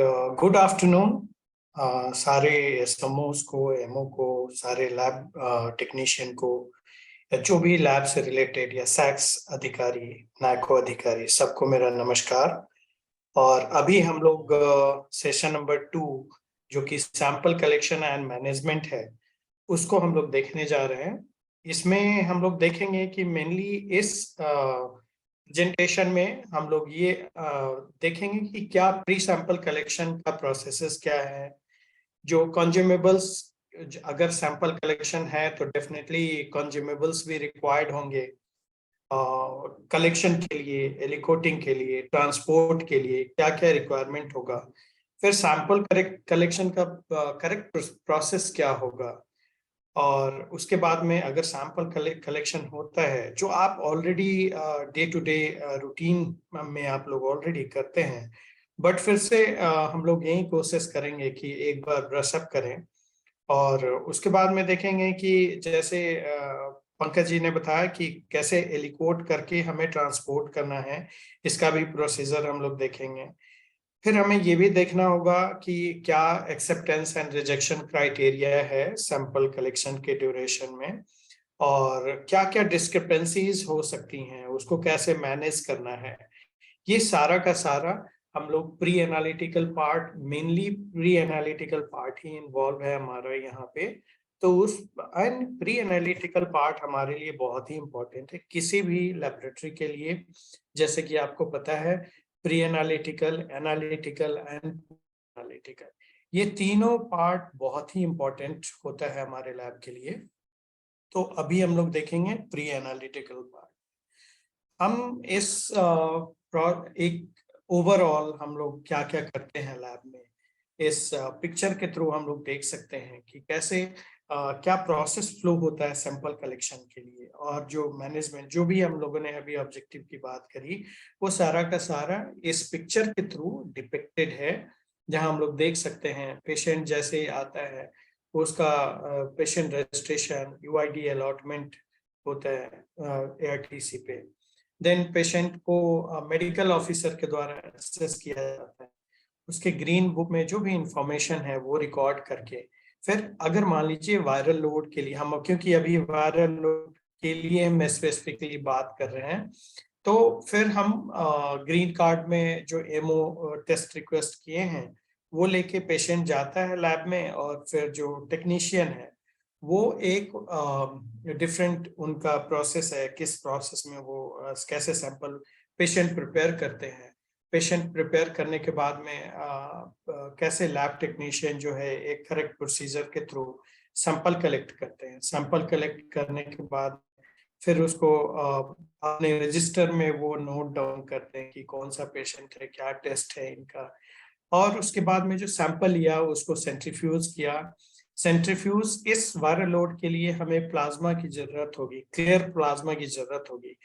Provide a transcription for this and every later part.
And good afternoon सारे एसएमओस को, ammo को, सारे लैब टेक्नीशियन को, या जो भी लैब से रिलेटेड या सैक्स अधिकारी, नैको अधिकारी, सबको मेरा नमस्कार। और अभी हम लोग सेशन नंबर 2 जो कि सैंपल कलेक्शन एंड मैनेजमेंट है, उसको हम लोग देखने जा रहे हैं। इसमें हम लोग देखेंगे कि मेनली इस प्रेजेंटेशन में हम लोग ये देखेंगे कि क्या प्री सैंपल कलेक्शन का प्रोसेसेस क्या है, जो कंज्यूमेबल्स, अगर सैंपल कलेक्शन है तो डेफिनेटली कंज्यूमेबल्स भी रिक्वायर्ड होंगे कलेक्शन के लिए, एलिकोटिंग के लिए, ट्रांसपोर्ट के लिए क्या क्या रिक्वायरमेंट होगा। फिर सैंपल कलेक्शन का करेक्ट प्रोसेस क्या होगा, और उसके बाद में अगर सैंपल कलेक्शन होता है जो आप already day to day routine में आप लोग ऑलरेडी करते हैं, बट फिर से हम लोग यही कोशिश करेंगे कि एक बार ब्रश अप करें। और उसके बाद में देखेंगे कि जैसे पंकज जी ने बताया कि कैसे एलिकोट करके हमें ट्रांसपोर्ट करना है, इसका भी प्रोसीजर हम लोग देखेंगे। फिर हमें ये भी देखना होगा कि क्या एक्सेप्टेंस एंड रिजेक्शन क्राइटेरिया है सैंपल कलेक्शन के ड्यूरेशन में, और क्या क्या डिस्क्रिपेंसीज हो सकती हैं, उसको कैसे मैनेज करना है। ये सारा का सारा हम लोग pre analytical part, mainly pre analytical part ही इन्वॉल्व है हमारा यहाँ पे। तो उस प्री एनालिटिकल पार्ट हमारे लिए बहुत ही इम्पोर्टेंट है किसी भी लेबोरेटरी के लिए। जैसे कि आपको पता है, pre analytical, analytical and analytical, ये तीनों पार्ट बहुत ही इम्पोर्टेंट होता है हमारे लैब के लिए। तो अभी हम लोग देखेंगे प्री एनालिटिकल पार्ट। हम इस एक ओवरऑल हम लोग क्या क्या करते हैं लैब में, इस पिक्चर के थ्रू हम लोग देख सकते हैं कि कैसे क्या प्रोसेस फ्लो होता है सैंपल कलेक्शन के लिए। और जो मैनेजमेंट, जो भी हम लोगों ने अभी ऑब्जेक्टिव की बात करी, वो सारा का सारा इस पिक्चर के थ्रू डिपिक्टेड है, जहां हम लोग देख सकते हैं पेशेंट जैसे आता है उसका पेशेंट रजिस्ट्रेशन, यूआईडी अलॉटमेंट होता है एआरटीसी पे। देन पेशेंट को मेडिकल ऑफिसर के द्वारा असेस किया जाता है, उसके ग्रीन बुक में जो भी इंफॉर्मेशन है वो रिकॉर्ड करके, फिर अगर मान लीजिए वायरल लोड के लिए हम, क्योंकि अभी वायरल लोड के लिए हम स्पेसिफिकली बात कर रहे हैं, तो फिर हम ग्रीन कार्ड में जो एमओ टेस्ट रिक्वेस्ट किए हैं वो लेके पेशेंट जाता है लैब में, और फिर जो टेक्नीशियन है वो एक डिफरेंट उनका प्रोसेस है, किस प्रोसेस में वो कैसे सैंपल पेशेंट प्रिपेयर करते हैं। पेशेंट प्रिपेयर करने के बाद में कैसे लैब टेक्नीशियन जो है एक करेक्ट प्रोसीजर के थ्रू सैंपल कलेक्ट करते हैं। सैंपल कलेक्ट करने के बाद फिर उसको अपने रजिस्टर में वो नोट डाउन करते हैं कि कौन सा पेशेंट है, क्या टेस्ट है इनका। और उसके बाद में जो सैंपल लिया उसको सेंट्रीफ्यूज किया। सेंट्रीफ्यूज, इस वायरल लोड के लिए हमें प्लाज्मा की जरूरत होगी, क्लियर प्लाज्मा की जरूरत होगी।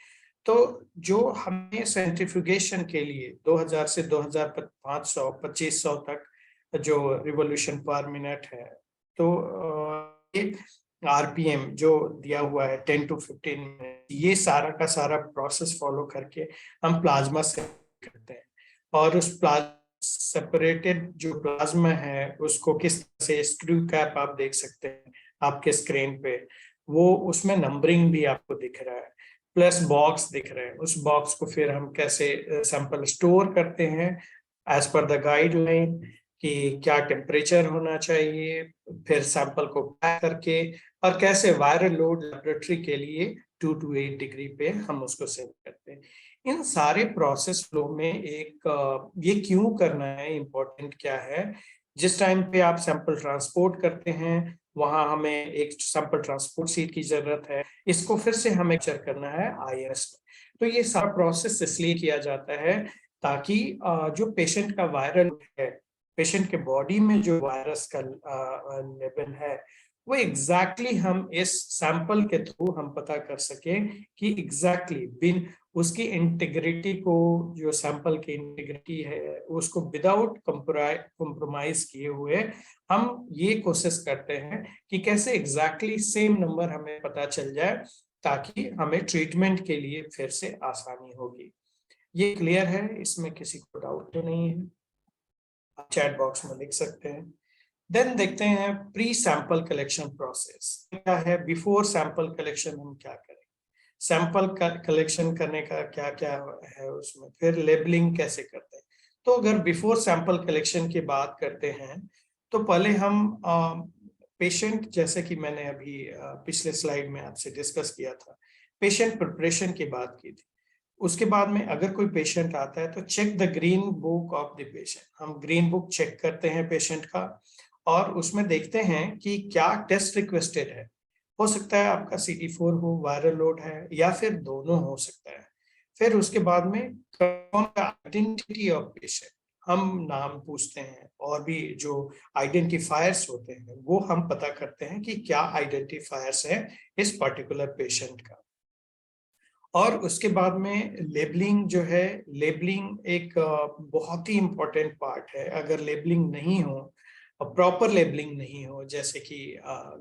तो जो हमें सेंट्रीफ्यूगेशन के लिए 2000 से 2500 2500 तक जो रिवोल्यूशन पर मिनट है, तो एक आरपीएम जो दिया हुआ है 10 to 15 मिनट, ये सारा का सारा प्रोसेस फॉलो करके हम प्लाज्मा से करते हैं। और उस सेपरेटेड जो प्लाज्मा है उसको किस तरह से, स्क्रू कैप आप देख सकते हैं आपके स्क्रीन पे, वो उसमें नंबरिंग भी आपको दिख रहा है, प्लस बॉक्स दिख रहे हैं। उस बॉक्स को फिर हम कैसे सैंपल स्टोर करते हैं एज पर द गाइडलाइन, कि क्या टेम्परेचर होना चाहिए, फिर सैंपल को पैक करके, और कैसे वायरल लोड लेबोरेटरी के लिए 2 to 8 डिग्री पे हम उसको सेव करते हैं। इन सारे प्रोसेस फ्लो में एक ये क्यों करना है, इम्पोर्टेंट क्या है, जिस टाइम पे आप सैंपल ट्रांसपोर्ट करते हैं वहां हमें एक सैंपल ट्रांसपोर्ट सीट की जरूरत है, इसको फिर से हमें चेक करना है आईएस में। तो ये सारा प्रोसेस इसलिए किया जाता है ताकि जो पेशेंट का वायरल है, पेशेंट के बॉडी में जो वायरस का लेवल है, वो एग्जैक्टली हम इस सैंपल के थ्रू हम पता कर सकें कि एग्जैक्टली बिन उसकी इंटीग्रिटी को, जो सैंपल की इंटीग्रिटी है उसको विदाउट कंप्रोमाइज किए हुए हम ये कोशिश करते हैं कि कैसे एग्जैक्टली सेम नंबर हमें पता चल जाए, ताकि हमें ट्रीटमेंट के लिए फिर से आसानी होगी। ये क्लियर है, इसमें किसी को डाउट तो नहीं है? आप चैट बॉक्स में लिख सकते हैं। देन देखते हैं प्री सैंपल कलेक्शन प्रोसेस क्या है, बिफोर सैंपल कलेक्शन हम क्या करें, सैंपल कलेक्शन करने का क्या क्या है उसमें, फिर लेबलिंग कैसे करते हैं। तो अगर बिफोर सैंपल कलेक्शन की बात करते हैं तो पहले हम पेशेंट, जैसे कि मैंने अभी पिछले स्लाइड में आपसे डिस्कस किया था, पेशेंट प्रिपरेशन की बात की थी। उसके बाद में अगर कोई पेशेंट आता है तो check the green book of the patient, हम ग्रीन बुक चेक करते हैं पेशेंट का और उसमें देखते हैं कि क्या टेस्ट रिक्वेस्टेड है। हो सकता है आपका CD4 हो, वायरल लोड है, या फिर दोनों हो सकता है। फिर उसके बाद में आइडेंटिटी ऑफ पेशेंट, हम नाम पूछते हैं और भी जो आइडेंटिफायर्स होते हैं वो हम पता करते हैं कि क्या आइडेंटिफायर्स है इस पर्टिकुलर पेशेंट का। और उसके बाद में लेबलिंग जो है, लेबलिंग एक बहुत ही इम्पोर्टेंट पार्ट है। अगर लेबलिंग नहीं हो, प्रॉपर लेबलिंग नहीं हो, जैसे कि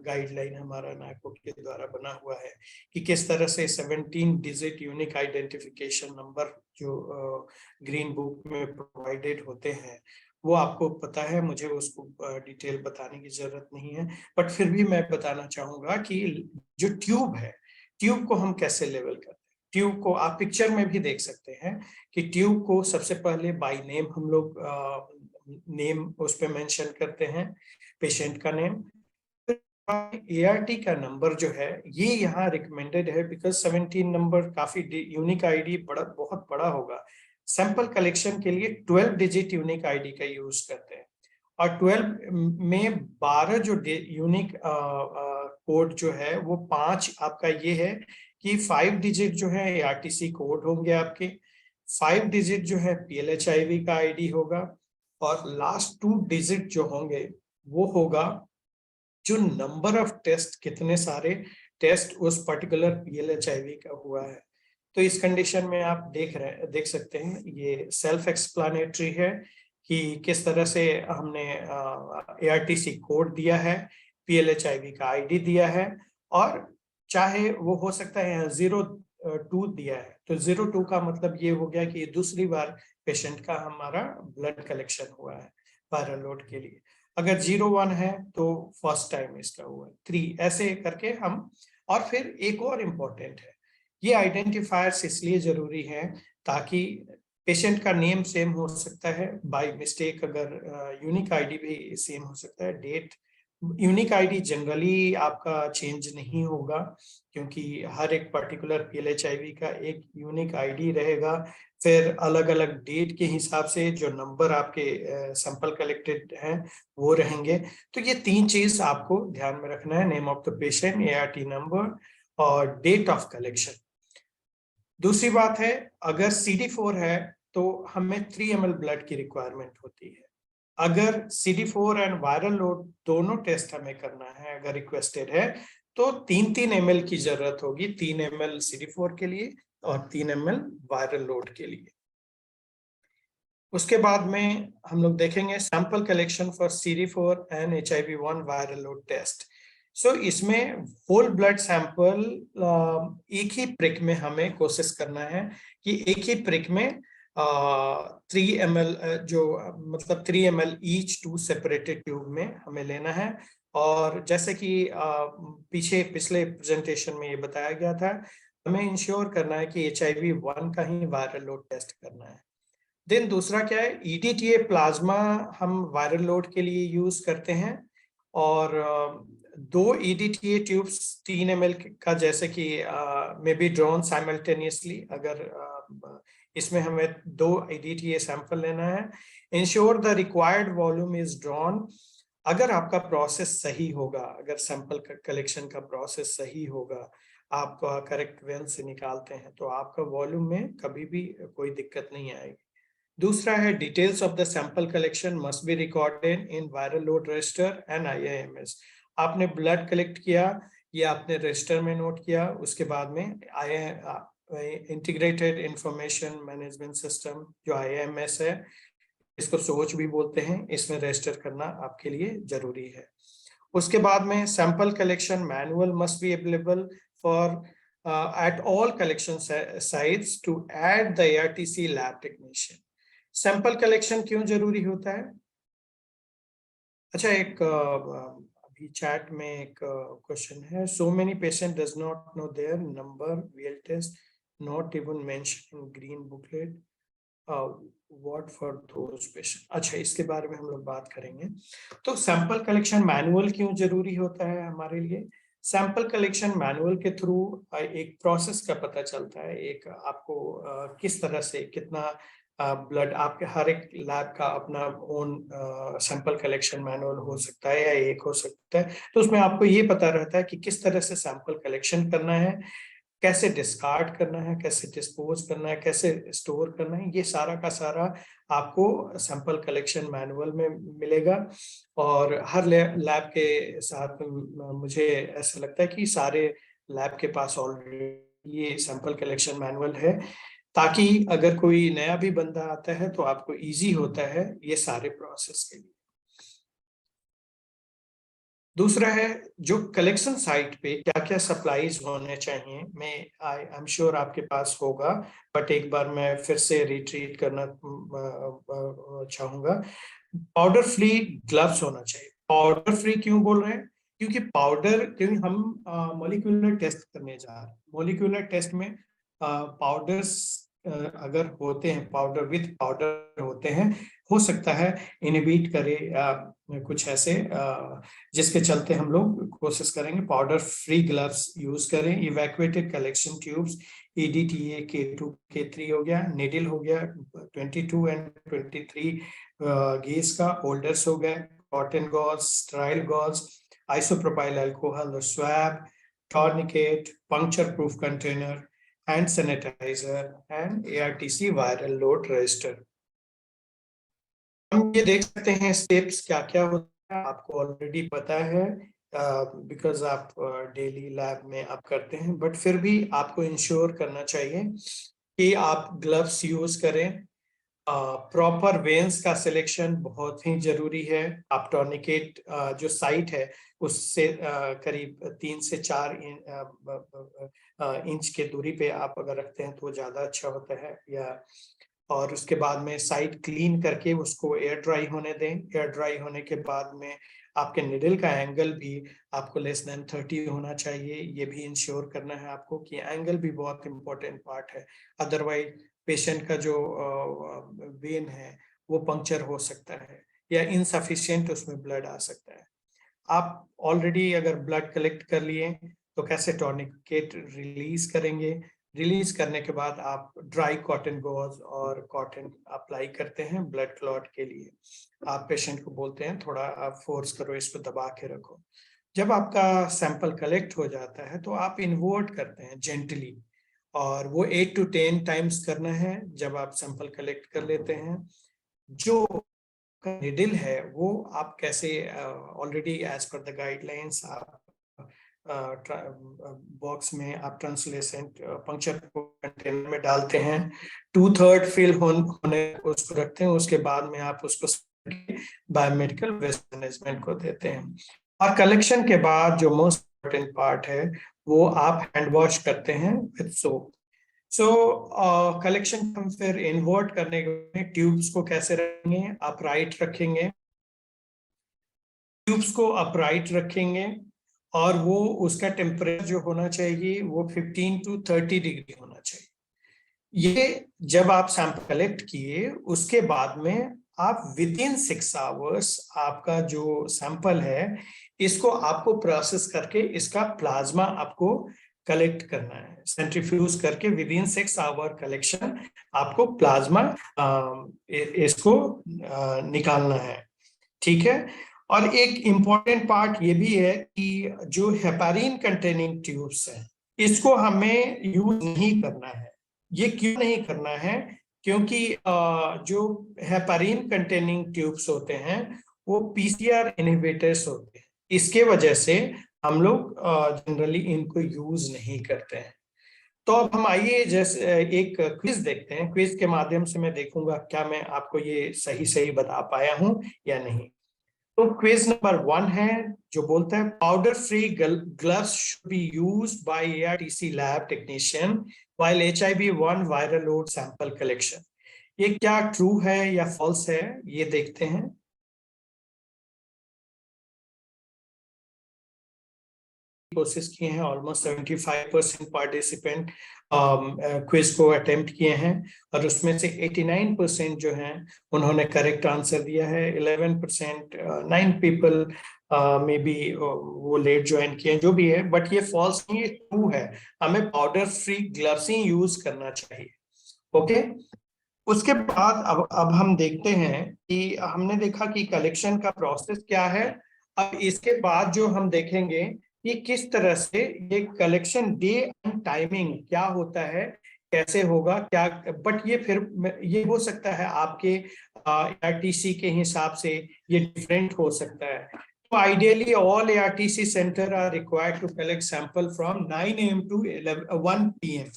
गाइडलाइन हमारा नाको के द्वारा बना हुआ है कि किस तरह से 17 डिजिट यूनिक आइडेंटिफिकेशन नंबर जो ग्रीन बुक में प्रोवाइडेड होते हैं वो आपको पता है, मुझे उसको डिटेल बताने की जरूरत नहीं है, बट फिर भी मैं बताना चाहूंगा कि जो ट्यूब है, ट्यूब को हम कैसे लेवल करते हैं। ट्यूब को आप पिक्चर में भी देख सकते हैं कि ट्यूब को सबसे पहले बाय नेम हम लोग नेम उस पे मेंशन करते हैं, पेशेंट का नेम। ART का नंबर जो है ये यहाँ रिकमेंडेड है बिकॉज 17 नंबर काफी यूनिक आईडी बहुत बड़ा होगा। सैंपल कलेक्शन के लिए 12 डिजिट यूनिक आईडी का यूज करते हैं और 12 में 12 जो यूनिक कोड जो है वो 5 आपका ये है कि 5 डिजिट जो है ARTC कोड होंगे आपके, 5 डिजिट जो है PLHIV का आईडी होगा और लास्ट 2 डिजिट जो होंगे वो होगा जो नंबर ऑफ टेस्ट, कितने सारे टेस्ट उस पर्टिकुलर PLHIV का हुआ है। तो इस कंडीशन में आप देख सकते हैं, ये सेल्फ एक्सप्लेनेटरी है कि किस तरह से हमने ARTC कोड दिया है, PLHIV का आईडी दिया है और चाहे वो हो सकता है 02 दिया है, तो 02 का मतलब ये हो गया कि ये दूसरी बार पेशेंट का हमारा ब्लड कलेक्शन हुआ है वायरल लोड के लिए। अगर 01 है तो फर्स्ट टाइम इसका हुआ है, 3 ऐसे करके हम। और फिर एक और इम्पोर्टेंट है, ये आइडेंटिफायर्स इसलिए जरूरी है ताकि पेशेंट का नेम सेम हो सकता है, बाय मिस्टेक अगर यूनिक आईडी भी सेम हो सकता है, डेट। यूनिक आईडी जनरली आपका चेंज नहीं होगा क्योंकि हर एक पर्टिकुलर PLHIV का एक यूनिक आईडी रहेगा। फिर अलग अलग डेट के हिसाब से जो नंबर आपके सैंपल कलेक्टेड हैं वो रहेंगे। तो ये 3 चीज आपको ध्यान में रखना है, name of the patient, ART number और डेट ऑफ कलेक्शन। दूसरी बात है, अगर CD4 है तो हमें 3 ml ब्लड की रिक्वायरमेंट होती है। अगर CD4 एंड वायरल लोड दोनों टेस्ट हमें करना है, अगर रिक्वेस्टेड है तो 3-3 ml की जरूरत होगी, 3 ml CD4 के लिए और 3 ml वायरल लोड के लिए। उसके बाद में हम लोग देखेंगे sample collection for CD4 and HIV1 viral load test. So इसमें होल ब्लड सैंपल एक ही प्रिक में हमें कोशिश करना है कि एक ही प्रिक में 3 ml जो मतलब 3 ml ईच 2 सेपरेटेड ट्यूब में हमें लेना है। और जैसे कि पिछले प्रेजेंटेशन में ये बताया गया था, हमें इंश्योर करना है कि HIV1 का ही वायरल लोड टेस्ट करना है। देन दूसरा क्या है, EDTA प्लाज्मा हम वायरल लोड के लिए यूज करते हैं और 2 EDTA ट्यूब्स 3 ml का, जैसे कि मे बी ड्रॉन साइमल्टेनियसली। अगर इसमें हमें 2 EDTA सैंपल लेना है, ensure the required volume is drawn. अगर आपका प्रोसेस सही होगा, अगर सैंपल कलेक्शन का प्रोसेस सही होगा, आप करेक्ट वे से निकालते हैं तो आपका वॉल्यूम में कभी भी कोई दिक्कत नहीं आएगी। दूसरा है details of the sample collection must be recorded in viral load register and IIMS। आपने ब्लड कलेक्ट किया, ये आपने रजिस्टर में नोट किया, उसके बाद में इंटीग्रेटेड इंफॉर्मेशन मैनेजमेंट सिस्टम जो IIMS है, इसको सोच भी बोलते हैं, इसमें रजिस्टर करना आपके लिए जरूरी है। उसके बाद में sample collection manual must be available for at all collection sites to add the ARTC lab technician। Sample collection क्यों जरूरी होता है? अच्छा, एक अभी चैट में एक क्वेश्चन है, so many patient does not know their number VL test not even mention in green booklet, what for those patient. अच्छा, इसके बारे में हम लोग बात करेंगे। तो सैंपल कलेक्शन मैनुअल क्यों जरूरी होता है हमारे लिए? सैंपल कलेक्शन मैनुअल के थ्रू एक प्रोसेस का पता चलता है, एक आपको किस तरह से कितना ब्लड, आपके हर एक लैब का अपना ओन सैंपल कलेक्शन मैनुअल हो सकता है या एक हो सकता है। तो उसमें आपको ये पता रहता है कि किस तरह से सैंपल कलेक्शन करना है, कैसे डिस्कार्ड करना है, कैसे डिस्पोज करना है, कैसे स्टोर करना है, ये सारा का सारा आपको सैंपल कलेक्शन मैनुअल में मिलेगा। और हर लैब के साथ मुझे ऐसा लगता है कि सारे लैब के पास ऑलरेडी ये सैंपल कलेक्शन मैनुअल है, ताकि अगर कोई नया भी बंदा आता है तो आपको इजी होता है ये सारे प्रोसेस के लिए। दूसरा है जो कलेक्शन साइट पे क्या क्या सप्लाईज होने चाहिए, मैं आई एम श्योर आपके पास होगा, बट एक बार मैं फिर से रिट्रीट करना चाहूंगा। पाउडर फ्री ग्लव्स होना चाहिए। पाउडर फ्री क्यों बोल रहे हैं? क्योंकि हम मॉलिक्यूलर टेस्ट करने जा रहे हैं। मॉलिक्यूलर टेस्ट में पाउडर्स अगर होते हैं, पाउडर विथ पाउडर होते हैं, हो सकता है इनहिबिट करे कुछ ऐसे, जिसके चलते हम लोग कोशिश करेंगे पाउडर फ्री ग्लव्स यूज करें। Evacuated collection tubes, EDTA K2 K3 हो गया, निडिल हो गया 22 एंड 23 गेज का, होल्डर्स हो गए, cotton gauze, sterile gauze, isopropyl alcohol, swab, tourniquet, puncture proof container, hand sanitizer and ARTC viral load register. हम ये देख सकते हैं स्टेप्स क्या क्या होता है, आपको ऑलरेडी पता है बिकॉज आप डेली लैब में आप करते हैं, बट फिर भी आपको इंश्योर करना चाहिए कि आप ग्लव्स यूज करें। प्रॉपर वेन्स का सिलेक्शन बहुत ही जरूरी है। आप टॉर्निकेट जो साइट है उससे करीब 3 से 4 इंच के दूरी पे आप अगर रखते हैं तो ज्यादा अच्छा होता है। या और उसके बाद में साइट क्लीन करके उसको एयर ड्राई होने दें। एयर ड्राई होने के बाद में आपके निडल का एंगल भी आपको लेस देन 30 होना चाहिए। ये भी इंश्योर करना है आपको कि एंगल भी बहुत इंपॉर्टेंट पार्ट है, अदरवाइज पेशेंट का जो वेन है वो पंक्चर हो सकता है या इनसफिशिएंट उसमें ब्लड आ सकता है। आप ऑलरेडी अगर ब्लड कलेक्ट कर लिए तो कैसे टॉर्निकेट रिलीज करेंगे? रिलीज करने के बाद आप ड्राई कॉटन गॉज और कॉटन अप्लाई करते हैं ब्लड क्लॉट के लिए। आप पेशेंट को बोलते हैं थोड़ा आप फोर्स करो, इसको दबा के रखो। जब आपका सैंपल कलेक्ट हो जाता है तो आप इन्वर्ट करते हैं जेंटली, और वो 8 to 10 टाइम्स करना है। जब आप सैंपल कलेक्ट कर लेते हैं, जो निडिल है वो आप कैसे, already as per the guidelines आप बॉक्स में आप ट्रांसलेसेंट पंक्चर कंटेनर में डालते हैं, 2/3 फिल होने उसको रखते हैं, उसके बाद में आप उसको बायोमेडिकल वेस्ट मैनेजमेंट को देते हैं। और कलेक्शन के बाद जो मोस्ट इम्पोर्टेंट पार्ट है वो आप हैंड वॉश करते हैं विद सोप। सो कलेक्शन हम फिर इन्वर्ट करने के ट्यूब्स को कैसे रखेंगे? अपराइट रखेंगे, ट्यूब्स को अपराइट रखेंगे, और वो उसका टेम्परेचर जो होना चाहिए वो 15 to 30 डिग्री होना चाहिए। ये जब आप सैंपल कलेक्ट किए उसके बाद में आप विद इन 6 आवर्स आपका जो सैंपल है इसको आपको प्रोसेस करके इसका प्लाज्मा आपको कलेक्ट करना है, सेंट्रीफ्यूज करके विद इन 6 आवर कलेक्शन आपको प्लाज्मा इसको निकालना है। ठीक है। और एक इम्पॉर्टेंट पार्ट ये भी है कि जो हेपारिन कंटेनिंग ट्यूब्स है इसको हमें यूज नहीं करना है। ये क्यों नहीं करना है? क्योंकि जो हेपारिन कंटेनिंग ट्यूब्स होते हैं वो PCR इनहिबिटर्स होते हैं, इसके वजह से हम लोग जनरली इनको यूज नहीं करते हैं। तो अब हम आइए जैसे एक क्विज देखते हैं। क्विज के माध्यम से मैं देखूंगा क्या मैं आपको ये सही सही बता पाया हूं या नहीं। तो क्विज नंबर 1 है जो बोलता है powder free gloves should be used by ARTC lab technician while HIV-1 viral load sample collection. ये क्या ट्रू है या फॉल्स है, ये देखते हैं। कोशिश किए हैं, ऑलमोस्ट 75% पार्टिसिपेंट क्विज को अटेम्प्ट किए हैं और उसमें से 89% जो हैं उन्होंने करेक्ट आंसर दिया है। 11% 9 पीपल मे बी वो लेट ज्वाइन किए, जो भी है, बट ये फॉल्स नहीं, ये ट्रू है। हमें पाउडर फ्री ग्लव्स ही यूज करना चाहिए। ओके, उसके बाद अब हम देखते हैं कि हमने देखा कि कलेक्शन का प्रोसेस क्या है। अब इसके बाद जो हम देखेंगे कि किस तरह से ये कलेक्शन डे एंड टाइमिंग क्या होता है, कैसे होगा क्या, बट ये फिर ये हो सकता है आपके ARTC के हिसाब से ये डिफरेंट हो सकता है। तो ideally all ARTC centre are required to collect sample from 9 AM to 1 PM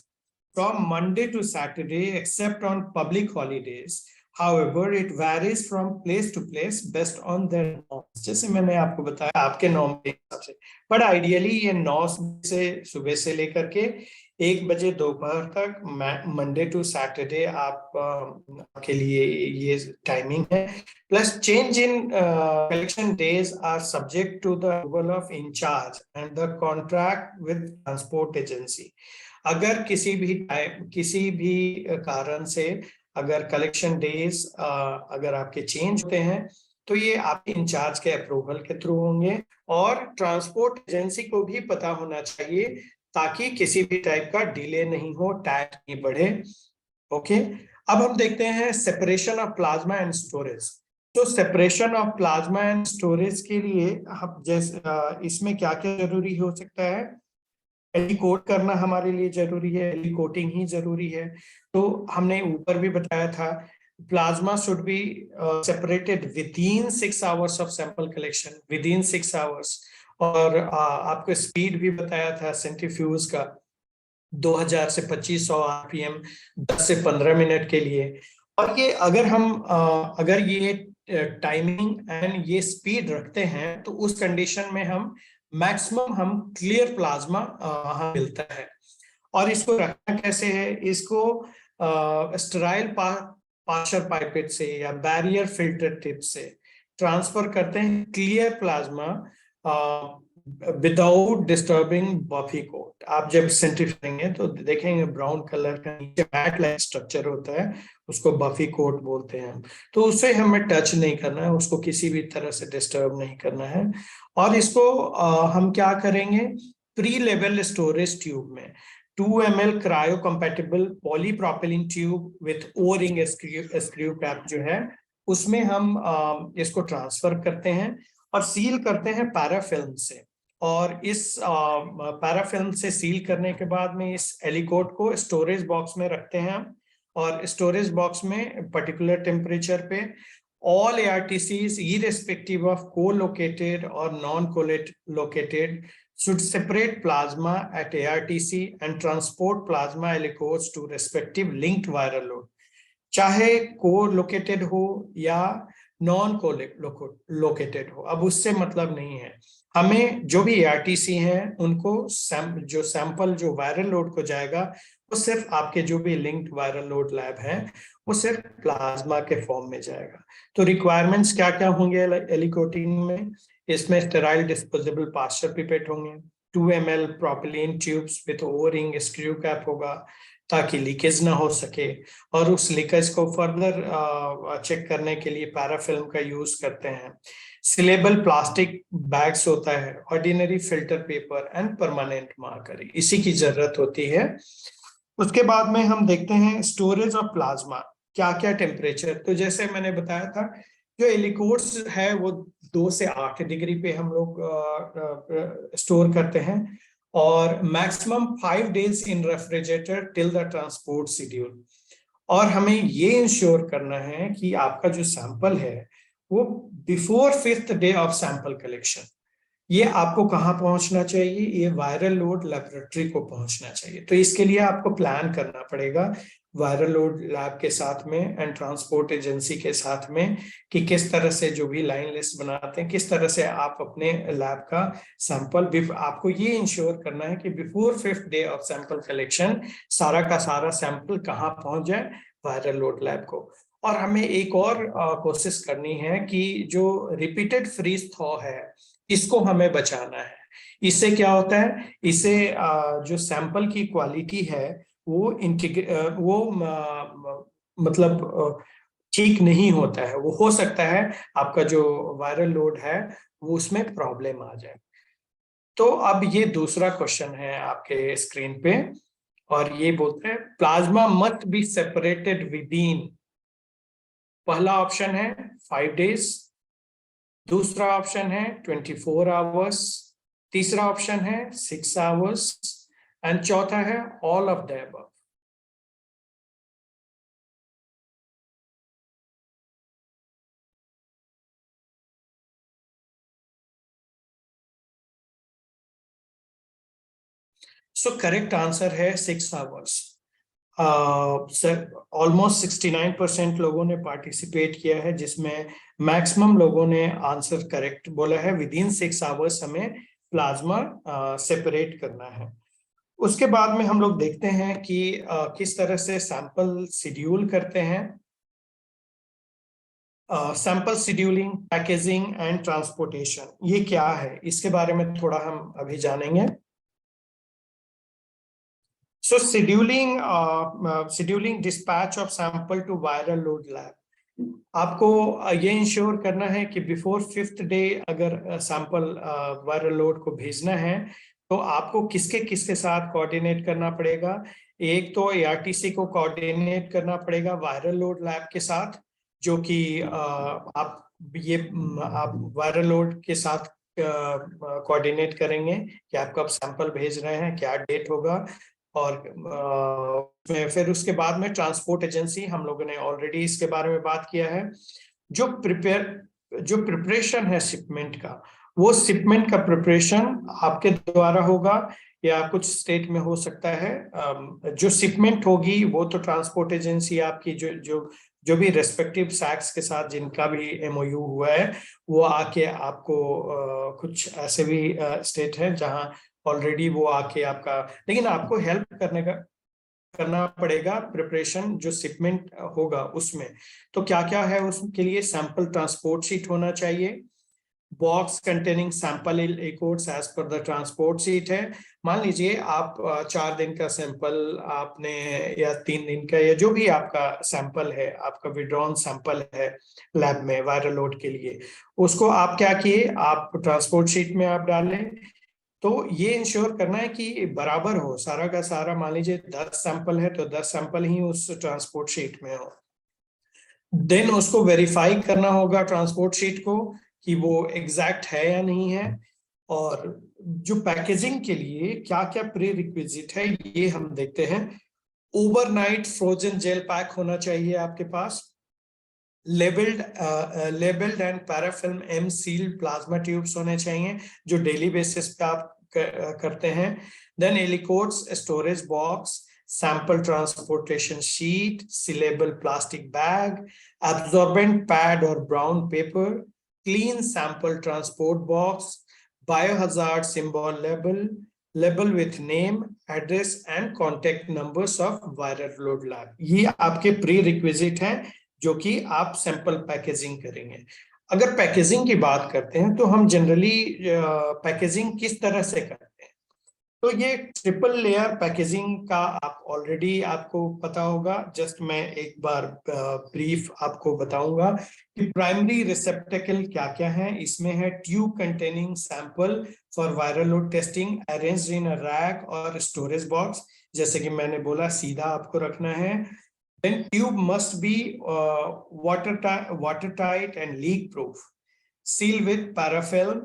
from Monday to Saturday, except on public holidays. However, it varies from place to place based on their norms. जैसे मैंने आपको बताया आपके norm के हिसाब से, but ideally ये 9 से सुबह से लेकर के 1 बजे दोपहर तक मंडे टू सैटरडे आप के लिए ये टाइमिंग है। Plus change in collection days are subject to the approval of incharge and the contract with transport agency. अगर किसी भी कारण से अगर कलेक्शन डेज अगर आपके चेंज होते हैं तो ये आपके इंचार्ज के अप्रूवल के थ्रू होंगे और ट्रांसपोर्ट एजेंसी को भी पता होना चाहिए ताकि किसी भी टाइप का डिले नहीं हो, टाइम नहीं बढ़े। ओके, अब हम देखते हैं separation of plasma and storage. तो separation of plasma and storage के लिए हम जैसे इसमें क्या क्या जरूरी हो सकता है, एलिकोट करना हमारे लिए जरूरी है, एलिकोटिंग ही जरूरी है। तो हमने ऊपर भी बताया था plasma should be separated within 6 hours of sample collection, within 6 hours. और आपको स्पीड भी बताया था सेंट्रीफ्यूज का 2000 से 2500 RPM 10 से 15 मिनट के लिए। और ये अगर ये टाइमिंग एंड ये स्पीड रखते हैं तो उस कंडीशन में हम क्लियर प्लाज्मा मिलता है। और इसको रखना कैसे है, इसको स्टेराइल पार्शर पाइपेट से या बैरियर फिल्टर टिप से ट्रांसफर करते हैं clear plasma without disturbing buffy coat. आप जब सेंट्रीफ्यूज तो देखेंगे ब्राउन कलर का नीचे मैट लाइक स्ट्रक्चर होता है, उसको बफी कोट बोलते हैं हम। तो उससे हमें टच नहीं करना है, उसको किसी भी तरह से डिस्टर्ब नहीं करना है। और इसको हम क्या करेंगे, प्री लेवल स्टोरेज ट्यूब में 2 ml cryo compatible polypropylene tube with O ring screw cap जो है उसमें हम इसको ट्रांसफर करते हैं और सील करते हैं पैराफिल्म से। और इस पैराफिल्म से सील करने के बाद में इस एलिकोट को स्टोरेज बॉक्स में रखते हैं हम। और स्टोरेज बॉक्स में पर्टिकुलर टेम्परेचर पे all ARTCs irrespective of co-located or non-co-located should separate plasma at ARTC and transport plasma aliquots to respective linked viral load, चाहे co-located हो या नॉन लोकेटेड हो। अब उससे मतलब नहीं है, हमें जो भी ARTC हैं उनको जो सैंपल जो वायरल लोड को जाएगा वो सिर्फ आपके जो भी लिंक्ड वायरल लोड लैब है वो सिर्फ प्लाज्मा के फॉर्म में जाएगा। तो रिक्वायरमेंट्स क्या क्या होंगे एलिकोटिंग में, इसमें स्टेराइल डिस्पोजेबल पार्शर पिपेट होंगे, 2 ml propylene tubes with O ring screw cap होगा ताकि लीकेज ना हो सके। और उस लीकेज को फर्दर चेक करने के लिए पैराफिल्म का यूज करते हैं। सिलेबल प्लास्टिक बैग्स होता है, ordinary filter paper and permanent marker, इसी की जरूरत होती है। उसके बाद में हम देखते हैं स्टोरेज ऑफ प्लाज्मा, क्या क्या टेम्परेचर। तो जैसे मैंने बताया था जो एलिकोट्स है वो 2 से 8 डिग्री पे हम लोग स्टोर करते हैं और maximum 5 days in refrigerator till the transport schedule. और हमें ये इंश्योर करना है कि आपका जो सैंपल है वो before 5th day of sample collection ये आपको कहाँ पहुंचना चाहिए, ये वायरल लोड लेबोरेटरी को पहुंचना चाहिए। तो इसके लिए आपको प्लान करना पड़ेगा वायरल लोड लैब के साथ में एंड ट्रांसपोर्ट एजेंसी के साथ में कि किस तरह से जो भी लाइन लिस्ट बनाते हैं किस तरह से आप अपने लैब का सैंपल, आपको ये इंश्योर करना है कि before 5th day of sample collection सारा का सारा सैंपल कहाँ पहुंच जाए, वायरल लोड लैब को। और हमें एक और कोशिश करनी है कि जो रिपीटेड फ्रीज थॉ है इसको हमें बचाना है। इससे क्या होता है, इससे जो सैंपल की क्वालिटी है वो मतलब ठीक नहीं होता है। वो हो सकता है आपका जो वायरल लोड है वो उसमें प्रॉब्लम आ जाए। तो अब ये दूसरा क्वेश्चन है आपके स्क्रीन पे, और ये बोलते हैं plasma must be separated with in. पहला ऑप्शन है 5 days, दूसरा ऑप्शन है 24 hours, तीसरा ऑप्शन है 6 hours एंड चौथा है all of the above. So correct answer है 6 hours। ऑलमोस्ट 69% लोगों ने पार्टिसिपेट किया है, जिसमें मैक्सिमम लोगों ने आंसर करेक्ट बोला है। विद इन 6 hours हमें प्लाज्मा सेपरेट करना है। उसके बाद में हम लोग देखते हैं कि किस तरह से सैंपल शेड्यूल करते हैं। Sample scheduling, packaging and transportation, ये क्या है इसके बारे में थोड़ा हम अभी जानेंगे। So scheduling dispatch of sample to viral load lab. आपको ये इंश्योर करना है कि बिफोर 5th डे अगर सैंपल वायरल लोड को भेजना है तो आपको किसके किसके साथ कोऑर्डिनेट करना पड़ेगा। एक तो ARTC को कोऑर्डिनेट करना पड़ेगा वायरल लोड लैब के साथ, जो कि आप वायरल लोड के साथ कोऑर्डिनेट करेंगे कि आप कब सैंपल भेज रहे हैं, क्या डेट होगा। और फिर उसके बाद में ट्रांसपोर्ट एजेंसी, हम लोगों ने ऑलरेडी इसके बारे में बात किया है। जो प्रिपरेशन है शिपमेंट का, वो शिपमेंट का प्रिपरेशन आपके द्वारा होगा या कुछ स्टेट में हो सकता है। जो शिपमेंट होगी वो तो ट्रांसपोर्ट एजेंसी आपकी जो भी रेस्पेक्टिव सैक्स के साथ जिनका भी MOU हुआ है वो आके आपको कुछ ऐसे भी स्टेट है जहां ऑलरेडी वो आके आपका, लेकिन आपको हेल्प करना पड़ेगा प्रिपरेशन जो शिपमेंट होगा उसमें। तो क्या क्या है उसके लिए, सैंपल ट्रांसपोर्ट शीट होना चाहिए, box containing sample codes as per the transport sheet है। मान लीजिए आप 4 दिन का सैंपल आपने या 3 दिन का या जो भी आपका सैंपल है, आपका विड्रॉन सैंपल है लैब में वायरल लोड के लिए, उसको आप क्या किए, आप ट्रांसपोर्ट शीट में आप डालें। तो ये इंश्योर करना है कि बराबर हो सारा का सारा। मान लीजिए 10 सैंपल है तो 10 सैंपल ही उस ट्रांसपोर्ट शीट में हो। देन उसको वेरीफाई करना होगा ट्रांसपोर्ट शीट को कि वो एग्जैक्ट है या नहीं है। और जो पैकेजिंग के लिए क्या क्या प्री रिक्विजिट है ये हम देखते हैं। ओवरनाइट फ्रोजन जेल पैक होना चाहिए आपके पास। Labelled and parafilm M seal plasma tubes होने चाहिए जो डेली बेसिस पे आप करते हैं। Then aliquots storage box, sample transportation sheet, sealable plastic bag, absorbent pad और brown paper, clean sample transport box, biohazard symbol label with name, address and contact numbers of viral load lab. ये आपके pre requisite हैं जो कि आप sample packaging करेंगे। अगर packaging की बात करते हैं तो हम जनरली पैकेजिंग किस तरह से करते हैं, तो ये ट्रिपल लेयर पैकेजिंग का आप ऑलरेडी आपको पता होगा। जस्ट मैं एक बार ब्रीफ आपको बताऊंगा कि प्राइमरी रिसेप्टेकल क्या क्या है। इसमें है tube containing sample for viral load testing arranged in a rack और स्टोरेज बॉक्स, जैसे कि मैंने बोला सीधा आपको रखना है। Then tube must be watertight and leak proof, seal with parafilm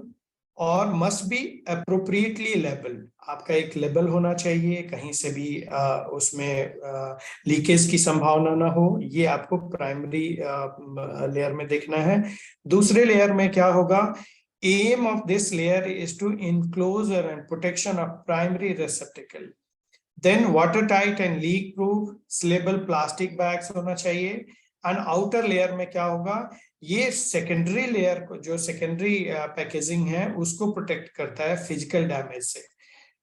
और must be appropriately labeled। आपका एक लेबल होना चाहिए, कहीं से भी उसमें लीकेज की संभावना ना हो। ये आपको प्राइमरी लेयर में देखना है। दूसरे लेयर में क्या होगा, aim of this layer is to enclosure and protection of primary receptacle। Then water tight and leak proof sealable plastic bags होना चाहिए। एंड आउटर लेयर में क्या होगा, ये सेकेंडरी लेयर को, जो सेकेंडरी पैकेजिंग है उसको प्रोटेक्ट करता है फिजिकल डैमेज से।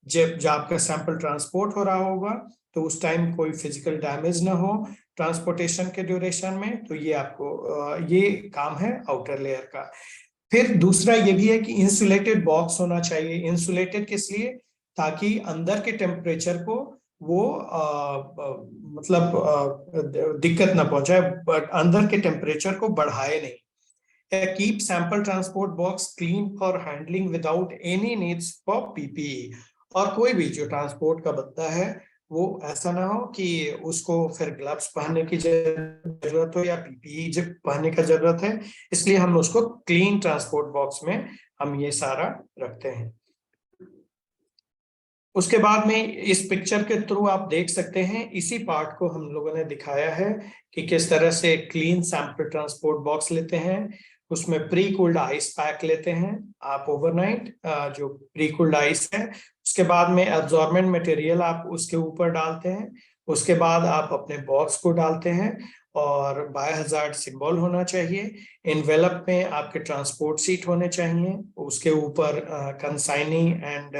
जब आपका सैंपल ट्रांसपोर्ट हो रहा होगा तो उस टाइम कोई फिजिकल डैमेज ना हो ट्रांसपोर्टेशन के ड्यूरेशन में। तो ये आपको ये काम है आउटर लेयर का। फिर दूसरा ये भी है कि इंसुलेटेड बॉक्स होना चाहिए। इंसुलेटेड किस लिए? ताकि अंदर के टेम्परेचर को वो मतलब दिक्कत ना पहुंचाए, बट अंदर के टेम्परेचर को बढ़ाए नहीं। Keep sample transport box clean for handling without any needs for PPE. और कोई भी जो ट्रांसपोर्ट का बनता है वो ऐसा ना हो कि उसको फिर ग्लव्स पहनने की जरूरत हो या पीपीई जब पहनने का जरूरत है, इसलिए हम उसको क्लीन ट्रांसपोर्ट बॉक्स में हम ये सारा रखते हैं। उसके बाद में इस पिक्चर के थ्रू आप देख सकते हैं, इसी पार्ट को हम लोगों ने दिखाया है कि किस तरह से क्लीन सैंपल ट्रांसपोर्ट बॉक्स लेते हैं, उसमें प्री कूल्ड आइस पैक लेते हैं आप ओवरनाइट, जो प्री कूल्ड आइस है, उसके बाद में एब्जॉर्बेंट मटेरियल आप उसके ऊपर डालते हैं, उसके बाद आप अपने बॉक्स को डालते हैं और बायोहजार्ड सिंबल होना चाहिए। इन्वेलप में आपके ट्रांसपोर्ट सीट होने चाहिए, उसके ऊपर कंसाइनी एंड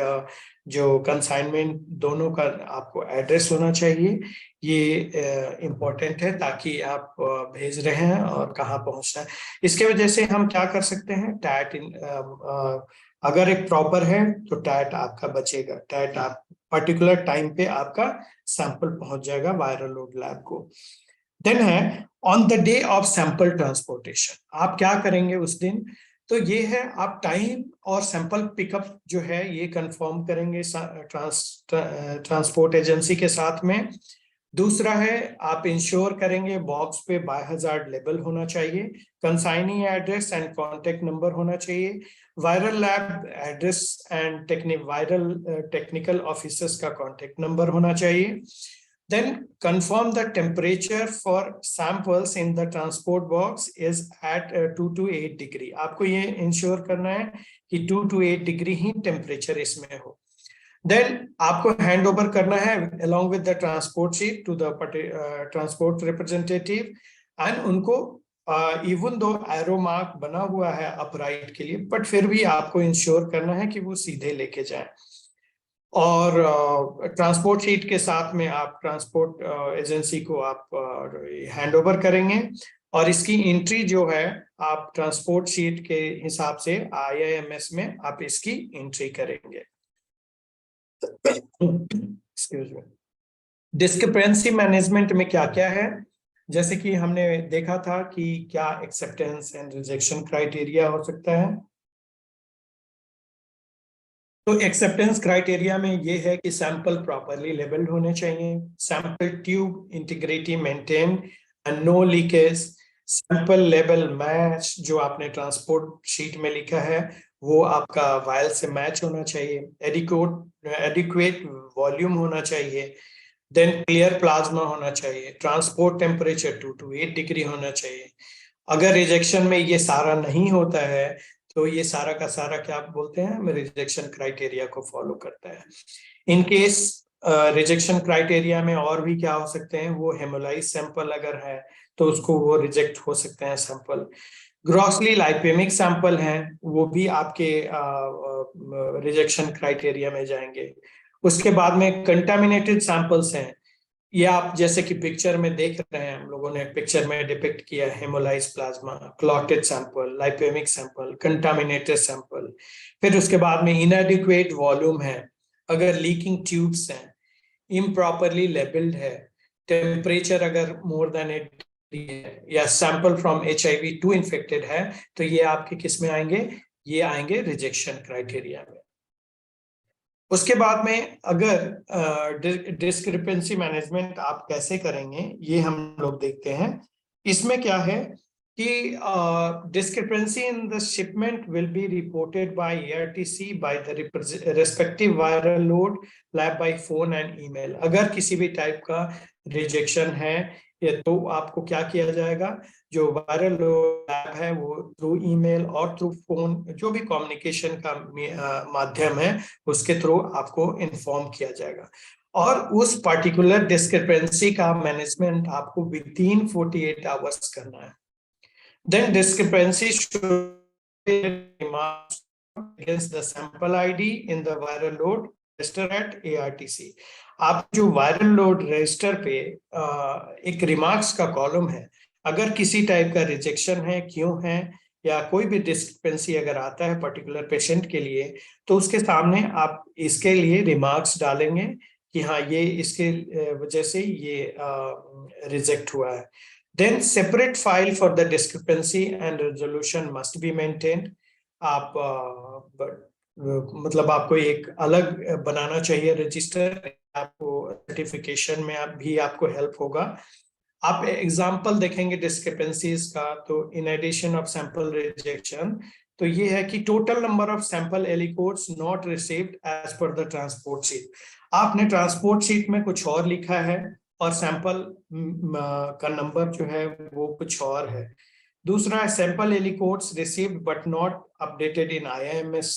जो कंसाइनमेंट दोनों का आपको एड्रेस होना चाहिए। ये इम्पोर्टेंट है ताकि आप भेज रहे हैं और कहाँ पहुंचना है। इसके वजह से हम क्या कर सकते हैं, टैट अगर एक प्रॉपर है तो टैट आपका बचेगा, टैट आप पर्टिकुलर टाइम पे आपका सैंपल पहुंच जाएगा वायरल लोड लैब को। देन है on the day of sample transportation, आप क्या करेंगे उस दिन? तो ये है आप टाइम और सैंपल पिकअप जो है ये कंफर्म करेंगे ट्रांसपोर्ट एजेंसी के साथ में। दूसरा है आप इंश्योर करेंगे बॉक्स पे बायोहजार्ड लेबल होना चाहिए, consignee address and contact number होना चाहिए, viral lab address and viral technical officers का कॉन्टेक्ट नंबर होना चाहिए। Then confirm the temperature for samples in the transport box is at 2 to 8 degree. आपको ये इंश्योर करना है कि 2 to 8 डिग्री ही टेम्परेचर इसमें हो। देन आपको हैंड ओवर करना है along with the transport sheet to the transport representative, and उनको इवन दो एरो मार्क बना हुआ है अपराइट के लिए, बट फिर भी आपको इंश्योर करना है कि वो सीधे लेके जाए। और ट्रांसपोर्ट शीट के साथ में आप ट्रांसपोर्ट एजेंसी को आप हैंड ओवर करेंगे, और इसकी एंट्री जो है आप ट्रांसपोर्ट शीट के हिसाब से IIMS में आप इसकी एंट्री करेंगे। Excuse me. डिस्क्रिपेंसी मैनेजमेंट में क्या क्या है, जैसे कि हमने देखा था कि क्या एक्सेप्टेंस एंड रिजेक्शन क्राइटेरिया हो सकता है। तो एक्सेप्टेंस क्राइटेरिया में ये है कि सैंपल प्रॉपरली लेबल्ड होने चाहिए, sample tube integrity maintain and no leakage, sample लेवल मैच, जो आपने ट्रांसपोर्ट शीट में लिखा है वो आपका वायल से मैच होना चाहिए, एडिक्वेट वॉल्यूम होना चाहिए, देन क्लियर प्लाज्मा होना चाहिए, ट्रांसपोर्ट टेम्परेचर 2 to 8 डिग्री होना चाहिए। अगर रिजेक्शन में ये सारा नहीं होता है तो ये सारा का सारा क्या बोलते हैं, रिजेक्शन क्राइटेरिया को फॉलो करता है। इन केस रिजेक्शन क्राइटेरिया में और भी क्या हो सकते हैं, वो हेमोलाइज सैंपल अगर है तो उसको वो रिजेक्ट हो सकते हैं सैंपल। ग्रॉसली लाइपेमिक सैंपल हैं वो भी आपके रिजेक्शन क्राइटेरिया में जाएंगे। उसके बाद में कंटामिनेटेड सैंपल्स हैं, ये आप जैसे कि पिक्चर में देख रहे हैं, हम लोगों ने पिक्चर में डिपिक्ट किया haemolyse plasma, clotted sample, lipemic sample, contaminated sample. फिर उसके बाद में इनएडिक्वेट वॉल्यूम है, अगर लीकिंग ट्यूब्स हैं, इम्प्रॉपरली लेबल्ड है, टेम्परेचर अगर मोर देन 8 है, या सैंपल फ्रॉम HIV-2 इन्फेक्टेड है, तो ये आपके किस में आएंगे, ये आएंगे रिजेक्शन क्राइटेरिया में। उसके बाद में अगर डिस्क्रिपेंसी मैनेजमेंट आप कैसे करेंगे ये हम लोग देखते हैं। इसमें क्या है कि discrepancy in the shipment will be reported by ARTC by the respective viral load lab by phone and email. अगर किसी भी टाइप का रिजेक्शन है ये तो आपको क्या किया जाएगा, जो वायरल लैब है वो थ्रू ईमेल और थ्रू फोन, जो भी कम्युनिकेशन का माध्यम है उसके थ्रू आपको इन्फॉर्म किया जाएगा, और उस पर्टिकुलर डिस्क्रिपेंसी का मैनेजमेंट आपको विदिन 48 आवर्स करना है। Then discrepancy should against the sample ID in the viral load register at ARTC। आप जो वायरल लोड रजिस्टर पे एक रिमार्क्स का कॉलम है, अगर किसी टाइप का रिजेक्शन है, क्यों है, या कोई भी डिस्क्रिपेंसी अगर आता है पर्टिकुलर पेशेंट के लिए, तो उसके सामने आप इसके लिए रिमार्क्स डालेंगे कि हाँ ये इसके वजह से ये रिजेक्ट हुआ है। Then separate file for the discrepancy and resolution must be maintained. आप मतलब आपको एक अलग बनाना चाहिए रजिस्टर, आपको सर्टिफिकेशन में भी आपको हेल्प होगा। आप एग्जाम्पल देखेंगे डिस्क्रिपेंसीज का, तो in addition of sample rejection, तो ये है कि total number of sample aliquots not received as per the transport sheet. आपने ट्रांसपोर्ट शीट में कुछ और लिखा है और सैंपल का नंबर जो है वो कुछ और है। दूसरा है sample aliquots received but not updated in IMS.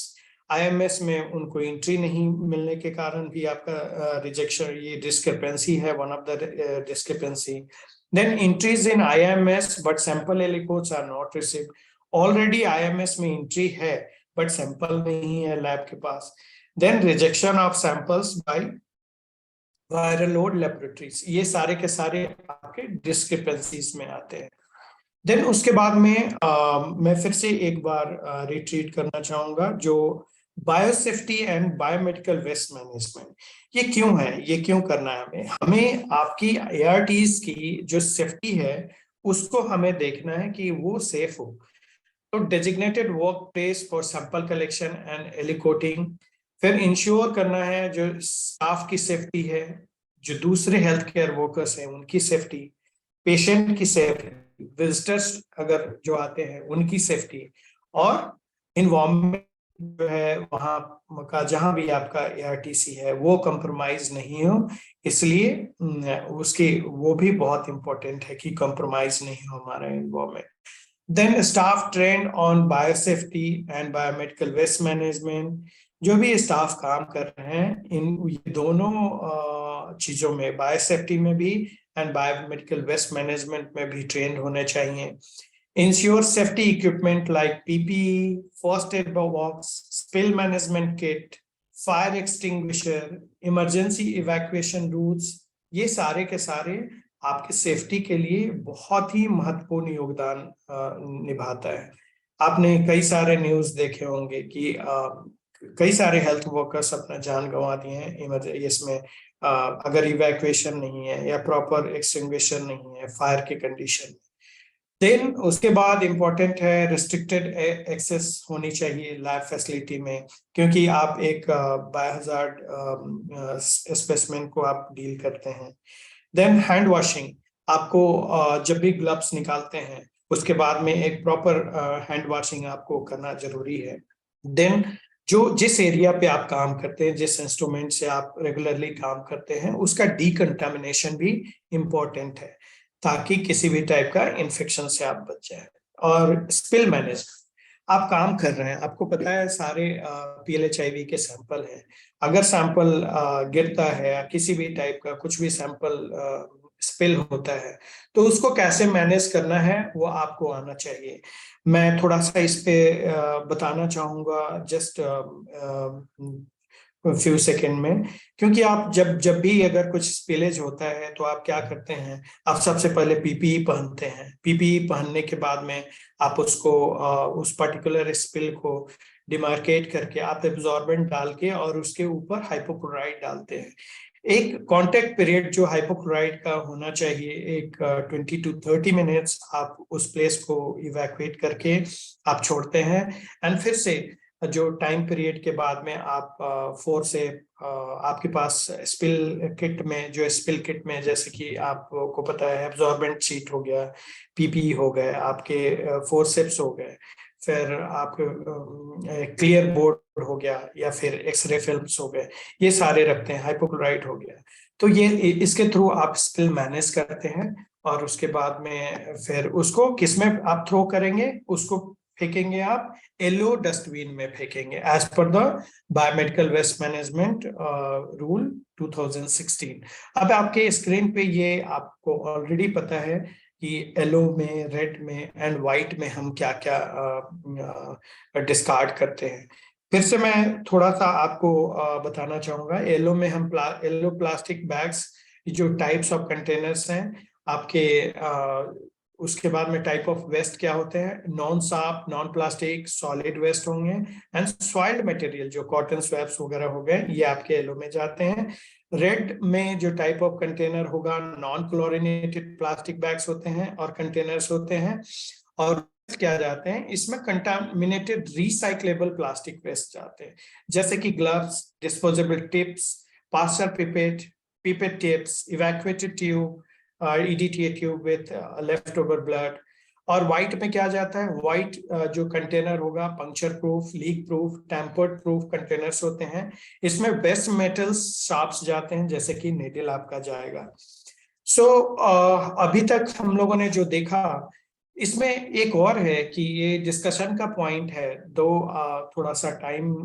IMS में उनको एंट्री नहीं मिलने के कारण भी आपका रिजेक्शन, ये डिस्क्रिपेंसी है, one of the discrepancy. Then entries in IMS but sample aliquots are not received. Already IMS में एंट्री है बट सैंपल नहीं है लैब के पास। Then rejection of samples by viral load laboratories, ये सारे के सारे आपके डिस्क्रिपेंसीज में आते हैं। देन उसके बाद में मैं फिर से एक बार रिट्रीट करना चाहूंगा जो biosafety and biomedical waste management. ये क्यों है, ये क्यों करना है हमें? हमें आपकी ARTs की जो सेफ्टी है उसको हमें देखना है कि वो सेफ हो। तो designated work place for sample collection and aliquoting, फिर इंश्योर करना है जो स्टाफ की सेफ्टी है, जो दूसरे हेल्थ केयर वर्कर्स हैं उनकी सेफ्टी, पेशेंट की सेफ्टी, विजिटर्स अगर जो आते हैं उनकी सेफ्टी, और इन्वायरमेंट जो है वहां का जहां भी आपका ARTC है वो कंप्रोमाइज नहीं हो। इसलिए उसकी वो भी बहुत इंपॉर्टेंट है कि कंप्रोमाइज नहीं हो हमारा environment. Then staff trained on biosafety and biomedical waste management, जो भी स्टाफ काम कर रहे हैं इन दोनों चीजों में, बायोसेफ्टी में भी एंड बायोमेडिकल वेस्ट मैनेजमेंट में भी ट्रेंड होने चाहिए। Ensure safety equipment like PPE, first aid box, spill management kit, fire extinguisher, emergency evacuation routes, ये सारे के सारे आपके सेफ्टी के लिए बहुत ही महत्वपूर्ण योगदान निभाता है। आपने कई सारे न्यूज़ देखे होंगे कि कई सारे हेल्थ वर्कर्स अपना जान गंवा दिए हैं इसमें, अगर इवैक्यूएशन नहीं है या प्रॉपर एक्सटिंग्विशर नहीं है फायर के कंडीशन। देन उसके बाद इंपॉर्टेंट है रिस्ट्रिक्टेड एक्सेस होनी चाहिए लैब फैसिलिटी में, क्योंकि आप एक बायोहजार्ड स्पेसिमेन को आप डील करते हैं। देन हैंड वॉशिंग, आपको जब भी ग्लव्स निकालते हैं उसके बाद में एक प्रॉपर हैंड वॉशिंग आपको करना जरूरी है। देन जो जिस एरिया पे आप काम करते हैं, जिस इंस्ट्रूमेंट से आप रेगुलरली काम करते हैं, उसका डीकंटामिनेशन भी इम्पोर्टेंट है ताकि किसी भी टाइप का इन्फेक्शन से आप बच जाए। और स्पिल मैनेजमेंट, आप काम कर रहे हैं, आपको पता है सारे PLHIV के सैंपल हैं, अगर सैंपल गिरता है, किसी भी टाइप का कुछ भी सैंपल स्पिल होता है, तो उसको कैसे मैनेज करना है वो आपको आना चाहिए। मैं थोड़ा सा इस पे बताना चाहूंगा जस्ट फ्यू सेकेंड में, क्योंकि आप जब भी अगर कुछ स्पिलेज होता है तो आप क्या करते हैं, आप सबसे पहले PPE पहनते हैं। PPE पहनने के बाद में आप उसको उस पर्टिकुलर स्पिल को डिमार्केट करके आप एब्जॉर्बेंट डाल के और उसके ऊपर हाइपोक्लोराइड डालते हैं। एक कांटेक्ट पीरियड जो हाइपोक्लोराइड का होना चाहिए, एक 20 to 30 मिनट्स आप उस प्लेस को इवैक्यूएट करके आप छोड़ते हैं। एंड फिर से जो टाइम पीरियड के बाद में आप फोर से आपके पास स्पिल किट में, जो स्पिल किट में जैसे कि आपको पता है एब्जॉर्बेंट शीट हो गया, PPE हो गए, आपके फोरसेप्स हो गए, फिर आपके क्लियर बोर्ड हो गया, या फिर एक्सरे फिल्म्स हो गए, ये सारे रखते हैं, हाइपोक्लोराइड हो गया। तो ये इसके थ्रू आप स्पिल मैनेज करते हैं। और उसके बाद में फिर उसको किसमें आप थ्रो करेंगे, उसको फेंकेंगे आप येलो डस्टबिन में फेंकेंगे as per the biomedical waste management rule 2016। अब आपके स्क्रीन पे ये आपको ऑलरेडी पता है कि येलो में, रेड में एंड व्हाइट में हम क्या क्या डिस्कार्ड करते हैं। फिर से मैं थोड़ा सा आपको बताना चाहूंगा। येलो में हम येलो प्लास्टिक बैग्स, जो टाइप्स ऑफ कंटेनर्स हैं आपके उसके बाद में टाइप ऑफ वेस्ट क्या होते हैं, नॉन साफ, नॉन प्लास्टिक, सॉलिड वेस्ट होंगे, एंड सॉइल्ड मटेरियल जो कॉटन स्वैप्स वगैरह हो गए, ये आपके येलो में जाते हैं। रेड में जो टाइप ऑफ कंटेनर होगा, नॉन क्लोरिनेटेड प्लास्टिक बैग्स होते हैं और कंटेनर्स होते हैं। और क्या जाते हैं, इसमें कंटामिनेटेड रिसाइक्लेबल प्लास्टिक वेस्ट जाते हैं, जैसे कि gloves, disposable tips, pastor pipette tips, evacuated tube, EDTA tube with left over blood. और व्हाइट में क्या जाता है, व्हाइट जो कंटेनर होगा, puncture proof, leak proof, tempered proof containers होते हैं। इसमें बेस्ट मेटल्स शार्प्स जाते हैं, जैसे कि निडल आपका जाएगा। अभी तक हम लोगों ने जो देखा, इसमें एक और है कि ये डिस्कशन का पॉइंट है, दो थोड़ा सा टाइम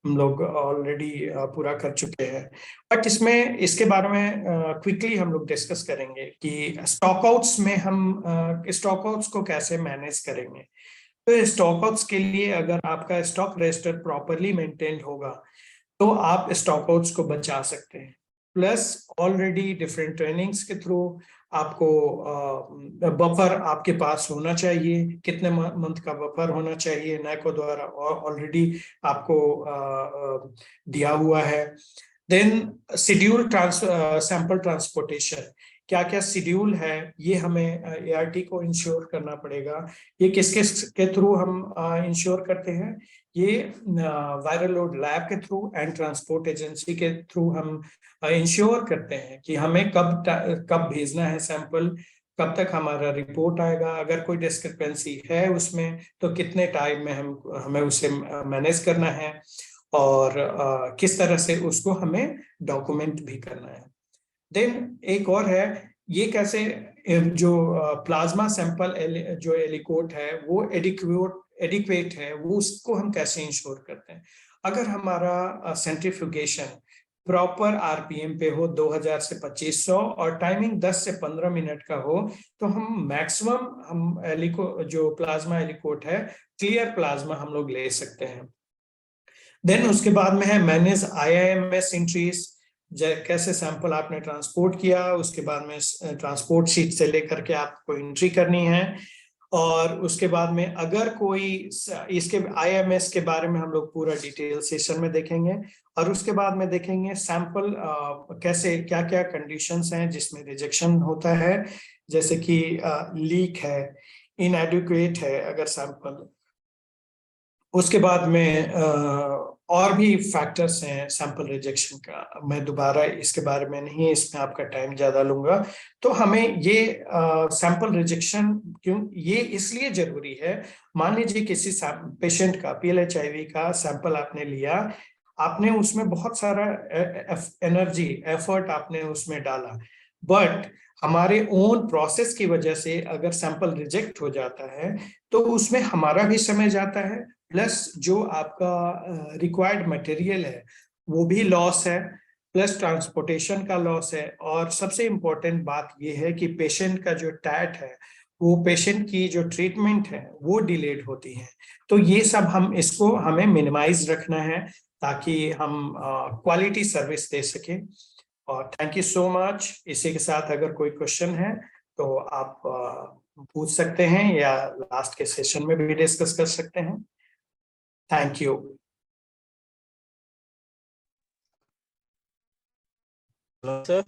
हम लोग ऑलरेडी पूरा कर चुके हैं, बट इसमें इसके बारे में क्विकली हम लोग डिस्कस करेंगे कि स्टॉकआउट्स में हम स्टॉकआउट्स को कैसे मैनेज करेंगे। तो स्टॉकआउट्स के लिए अगर आपका स्टॉक रजिस्टर प्रॉपरली मेंटेन्ड होगा तो आप स्टॉकआउट्स को बचा सकते हैं। प्लस ऑलरेडी डिफरेंट ट्रेनिंग्स के थ्रू आपको बफर आपके पास होना चाहिए, कितने मंथ का बफर होना चाहिए, नैको द्वारा ऑलरेडी आपको दिया हुआ है। देन शेड्यूल सैंपल ट्रांसपोर्टेशन, क्या क्या शेड्यूल है, ये हमें ART को इंश्योर करना पड़ेगा। ये किस किस के थ्रू हम इंश्योर करते हैं, ये वायरल लोड लैब के थ्रू एंड ट्रांसपोर्ट एजेंसी के थ्रू हम इंश्योर करते हैं कि हमें कब भेजना है सैंपल, कब तक हमारा रिपोर्ट आएगा, अगर कोई डिस्क्रिपेंसी है उसमें तो कितने टाइम में हमें उसे मैनेज करना है, और किस तरह से उसको हमें डॉक्यूमेंट भी करना है। देन एक और है, ये कैसे जो प्लाज्मा सैंपल जो एलिकोट है वो एडिक्वेट है, वो उसको हम कैसे इंश्योर करते हैं। अगर हमारा सेंट्रीफ्यूगेशन प्रॉपर RPM पे हो 2000 से 2500 और टाइमिंग 10 से 15 मिनट का हो, तो हम मैक्सिमम हम जो प्लाज्मा एलिकोट है, क्लियर प्लाज्मा हम लोग ले सकते हैं। देन उसके बाद में है मैनेज IIMS एंट्रीज, कैसे सैंपल आपने ट्रांसपोर्ट किया, उसके बाद में ट्रांसपोर्ट शीट से लेकर के आपको एंट्री करनी है। और उसके बाद में अगर कोई इसके IIMS के बारे में हम लोग पूरा डिटेल सेशन में देखेंगे, और उसके बाद में देखेंगे सैंपल कैसे क्या क्या कंडीशंस हैं जिसमें रिजेक्शन होता है, जैसे कि लीक है, इनएडिक्वेट है अगर सैंपल। उसके बाद में और भी फैक्टर्स हैं सैंपल रिजेक्शन का, मैं दोबारा इसके बारे में नहीं, इसमें आपका टाइम ज्यादा लूंगा। तो हमें ये सैंपल रिजेक्शन क्यों ये इसलिए जरूरी है, मान लीजिए किसी पेशेंट का PLHIV का सैंपल आपने लिया, आपने उसमें बहुत सारा एनर्जी एफर्ट आपने उसमें डाला, बट हमारे ओन प्रोसेस की वजह से अगर सैंपल रिजेक्ट हो जाता है तो उसमें हमारा भी समय जाता है, प्लस जो आपका रिक्वायर्ड मटेरियल है वो भी लॉस है, प्लस ट्रांसपोर्टेशन का लॉस है, और सबसे इम्पोर्टेंट बात ये है कि पेशेंट का जो टैट है, वो पेशेंट की जो ट्रीटमेंट है वो डिलेड होती है। तो ये सब हमें मिनिमाइज रखना है ताकि हम क्वालिटी सर्विस दे सके। और थैंक यू सो मच। इसी के साथ अगर कोई क्वेश्चन है तो आप पूछ सकते हैं या लास्ट के सेशन में भी डिस्कस कर सकते हैं। Thank you. Hello sir.